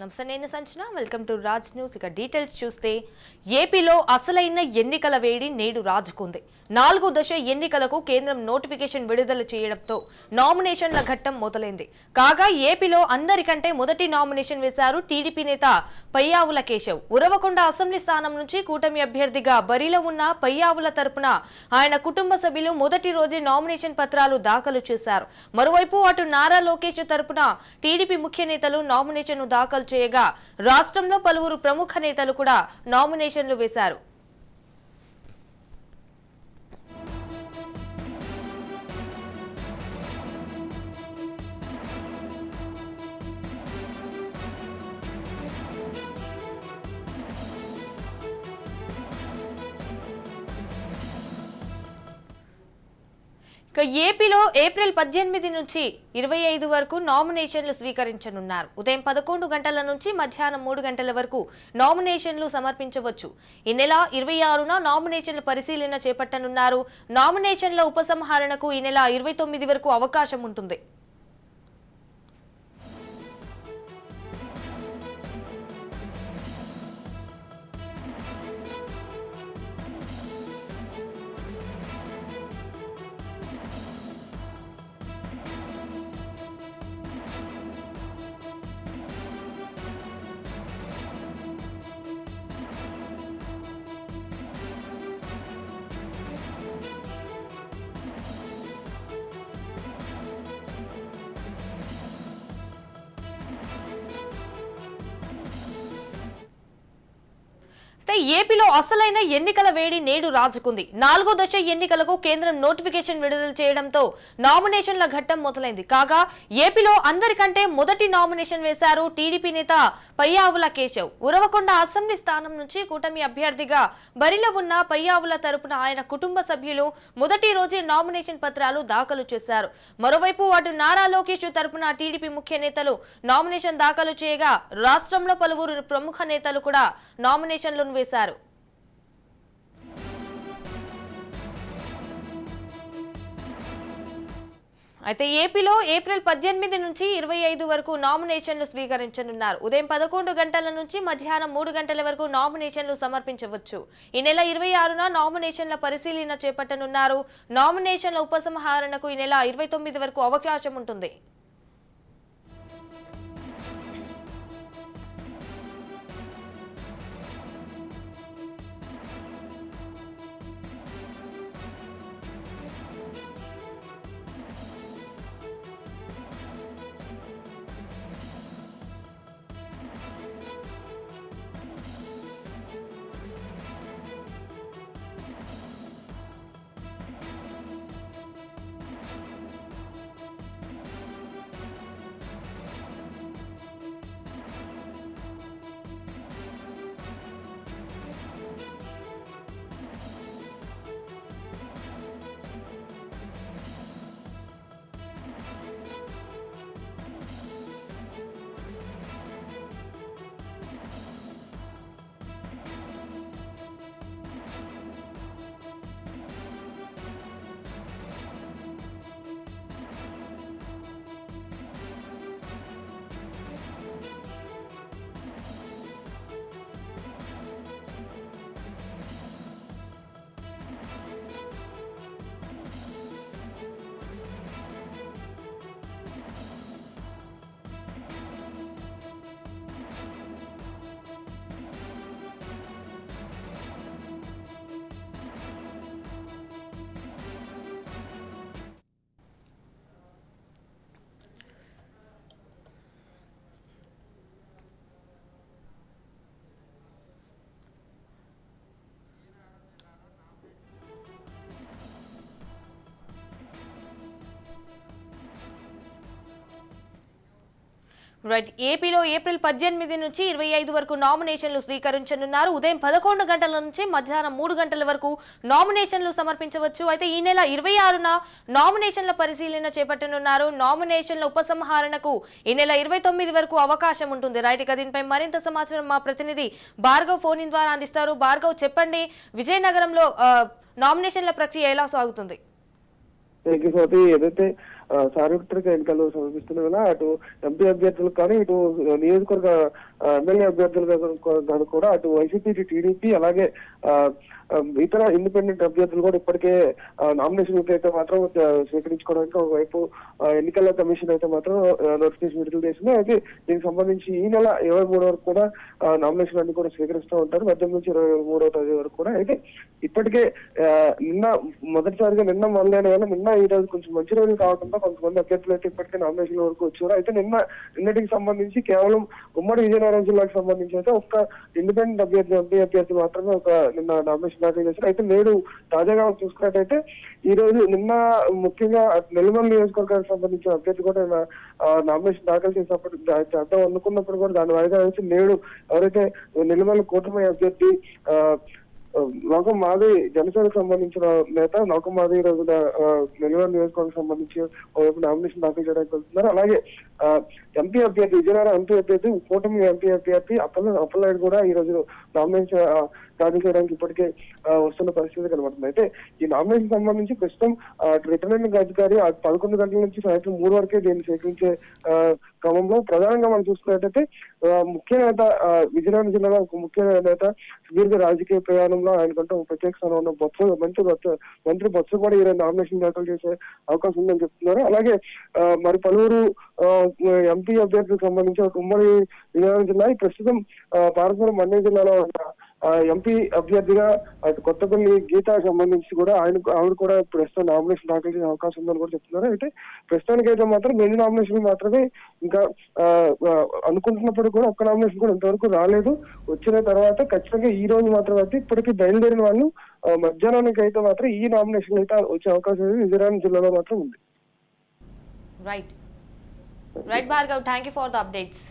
నమస్తే, నేను Sanchana. Welcome to Raj news. ఇక డీటెయిల్స్ చూస్తే ఏపీలో అసలైన ఎన్నికల వేడి నేడు రాజుకుంది. 4వ దశ ఎన్నికలకు కేంద్రం నోటిఫికేషన్ విడుదల చేయడంతో నామినేషన్ల ఘట్టం మొదలైంది. కాగా ఏపీలో అందరికంటే మొదటి నామినేషన్ వేశారు టీడీపీ నేత పయ్యావుల కేశవ్. ఉరవకొండ అసెంబ్లీ స్థానం నుంచి కూటమి అభ్యర్థిగా బరిలో ఉన్న పయ్యావుల తరపున ఆయన కుటుంబ సభ్యులు మొదటి రోజే నామినేషన్ పత్రాలు దాఖలు చేశారు. మరోవైపు అటు నారా లోకేష్ తరపున టీడీపీ ముఖ్య నేతలు నామినేషన్ దాఖలు చేయగా రాష్ట్రంలో పలువురు ప్రముఖ నేతలు కూడా నామినేషన్లు వేశారు. ఏపీలో ఏప్రిల్ 18 నుంచి 25 వరకు నామినేషన్లు స్వీకరించనున్నారు. ఉదయం 11 గంటల నుంచి మధ్యాహ్నం 3 గంటల వరకు నామినేషన్లు సమర్పించవచ్చు. ఈ నెల 26న నామినేషన్ల పరిశీలన చేపట్టనున్నారు. నామినేషన్ల ఉపసంహరణకు ఈ నెల 29 వరకు అవకాశం ఉంటుంది. ఏపీలో అసలైన ఎన్నికల వేడి నేడు రాజుకుంది. 4వ దశ ఎన్నికలకు కేంద్రం నోటిఫికేషన్ విడుదల చేయడంతో నామినేషన్ల ఘట్టం మొదలైంది. కాగా ఏపీలో అందరికంటే మొదటి నామినేషన్ వేశారు టీడీపీ నేత పయ్యావుల కేశవ్. ఉరవకొండ అసెంబ్లీ స్థానం నుంచి కూటమి అభ్యర్థిగా బరిలో ఉన్న పయ్యావుల తరపున ఆయన కుటుంబ సభ్యులు మొదటి రోజే నామినేషన్ పత్రాలు దాఖలు చేశారు. మరోవైపు అటు నారా లోకేష్ తరపున టీడీపీ ముఖ్య నేతలు నామినేషన్ దాఖలు చేయగా రాష్ట్రంలో పలువురు ప్రముఖ నేతలు కూడా నామినేషన్లను వేశారు. అయితే ఏపీలో ఏప్రిల్ 18 నుంచి 25 వరకు నామినేషన్లు స్వీకరించనున్నారు. ఉదయం 11 గంటల నుంచి మధ్యాహ్నం 3 గంటల వరకు నామినేషన్లు సమర్పించవచ్చు. ఈ నెల 26న నామినేషన్ల పరిశీలన చేపట్టనున్నారు. నామినేషన్ల ఉపసంహరణకు ఈ నెల 29 వరకు అవకాశం ఉంటుంది. రైట్. ఏపీలో ఏప్రిల్ 18 నుంచి 25 వరకు నామినేషన్లు స్వీకరించనున్నారు. ఉదయం 11 గంటల నుంచి మధ్యాహ్నం 3 గంటల వరకు నామినేషన్లు సమర్పించవచ్చు. అయితే ఈ నెల 26న నామినేషన్ల పరిశీలన చేపట్టనున్నారు. నామినేషన్ల ఉపసంహరణకు ఈ నెల 29 వరకు అవకాశం ఉంటుంది. రైట్. ఇక దీనిపై మరింత సమాచారం మా ప్రతినిధి భార్గవ్ ఫోన్ ఇన్ ద్వారా అందిస్తారు. భార్గవ్, చెప్పండి, విజయనగరంలో నామినేషన్ల ప్రక్రియ ఎలా సాగుతుంది? ఏదైతే సార్వత్రిక ఎన్నికలు సమీపిస్తున్న వేళ అటు ఎంపీ అభ్యర్థులకు కానీ ఇటు నియోజకవర్గ ఎమ్మెల్యే అభ్యర్థులు కూడా అటు వైసీపీ టీడీపీ అలాగే ఇతర ఇండిపెండెంట్ అభ్యర్థులు కూడా ఇప్పటికే నామినేషన్ అయితే మాత్రం స్వీకరించుకోవడానికి ఒకవైపు ఎన్నికల కమిషన్ అయితే మాత్రం నోటిఫికేషన్ విడుదల చేసింది. అయితే దీనికి సంబంధించి ఈ నెల 23 వరకు కూడా నామినేషన్ అన్ని కూడా స్వీకరిస్తూ ఉంటారు, 18 నుంచి 23వ తేదీ వరకు కూడా. అయితే ఇప్పటికే మొదటిసారిగా నిన్న మొదలైన వేళ నిన్న ఈ రోజు కొంచెం మంచి రోజులు కావడంతో కొంతమంది అభ్యర్థులు అయితే ఇప్పటికే నామినేషన్ వరకు వచ్చారు. అయితే నిన్నటికి సంబంధించి కేవలం ఉమ్మడి విజయనగరం జిల్లాకు సంబంధించి అయితే ఒక్క ఇండిపెండెంట్ ఎంపీ అభ్యర్థి మాత్రమే ఒక నిన్న నామినేషన్ దాఖలు చేశారు. అయితే నేడు తాజాగా చూసుకున్నట్టయితే ఈ రోజు నిన్న ముఖ్యంగా నెల్లిమల్ నియోజకవర్గానికి సంబంధించిన అభ్యర్థి కూడా నామినేషన్ దాఖలు చేసినప్పుడు చేద్దాం అనుకున్నప్పుడు కూడా దాని వాయిదా వేసి నేడు ఎవరైతే నెల్లిమల్ కూటమి అభ్యర్థి నౌకం మాది జనసేనకు సంబంధించిన నేత నౌకం మాది ఈ రోజు నెల్లూరు నియోజకవర్గం సంబంధించి ఒకవైపు నామినేషన్ దాఖలు చేయడానికి వెళ్తున్నారు. అలాగే ఎంపీ అభ్యర్థి విజయనగరం ఎంపీ అభ్యర్థి కూటమి ఎంపీ అభ్యర్థి అప్పలనాయుడు కూడా ఈ రోజు నామినేషన్ దాఖలు చేయడానికి ఇప్పటికే వస్తున్న పరిస్థితి కనబడుతుంది. అయితే ఈ నామినేషన్ సంబంధించి ప్రస్తుతం రిటర్నింగ్ అధికారి 11 గంటల నుంచి సాయంత్రం 3 వరకే దీన్ని సేకరించే క్రమంలో ప్రధానంగా మనం చూసుకున్నట్టయితే ముఖ్య నేత విజయనగరం జిల్లాలో ఒక ముఖ్య నేత సుదీర్ఘ రాజకీయ ప్రయాణంలో ఆయనకంటూ ప్రత్యేక స్థానం ఉన్న మంత్రి బొత్స కూడా ఈరోజు నామినేషన్ దాఖలు చేసే అవకాశం ఉందని చెప్తున్నారు. అలాగే మరి పలువురు ఎంపీ అభ్యర్థులకు సంబంధించి ఒక ఉమ్మడి విజయనగరం జిల్లా ప్రస్తుతం పార్వతీపురం మండ్యం జిల్లాలో ఉన్న ఎంపీ అభ్యర్థిగా అటు కొత్తపల్లి గీత సంబంధించి కూడా ఆవిడ కూడా ప్రస్తుతం నామినేషన్ దాఖలు చేసే అవకాశం ఉందని కూడా చెప్తున్నారు. అయితే ప్రస్తుతానికి అయితే మాత్రం 2 నామినేషన్లు మాత్రమే ఇంకా అనుకుంటున్నప్పుడు కూడా ఒక్క నామినేషన్ కూడా ఇంతవరకు రాలేదు. వచ్చిన తర్వాత ఖచ్చితంగా ఈ రోజు మాత్రం అయితే ఇప్పటికీ బయలుదేరిన వాళ్ళు మధ్యాహ్నానికి అయితే మాత్రం ఈ నామినేషన్ అయితే వచ్చే అవకాశం విజయనగరం జిల్లాలో మాత్రం ఉంది. Right Bhargav, thank you for the updates.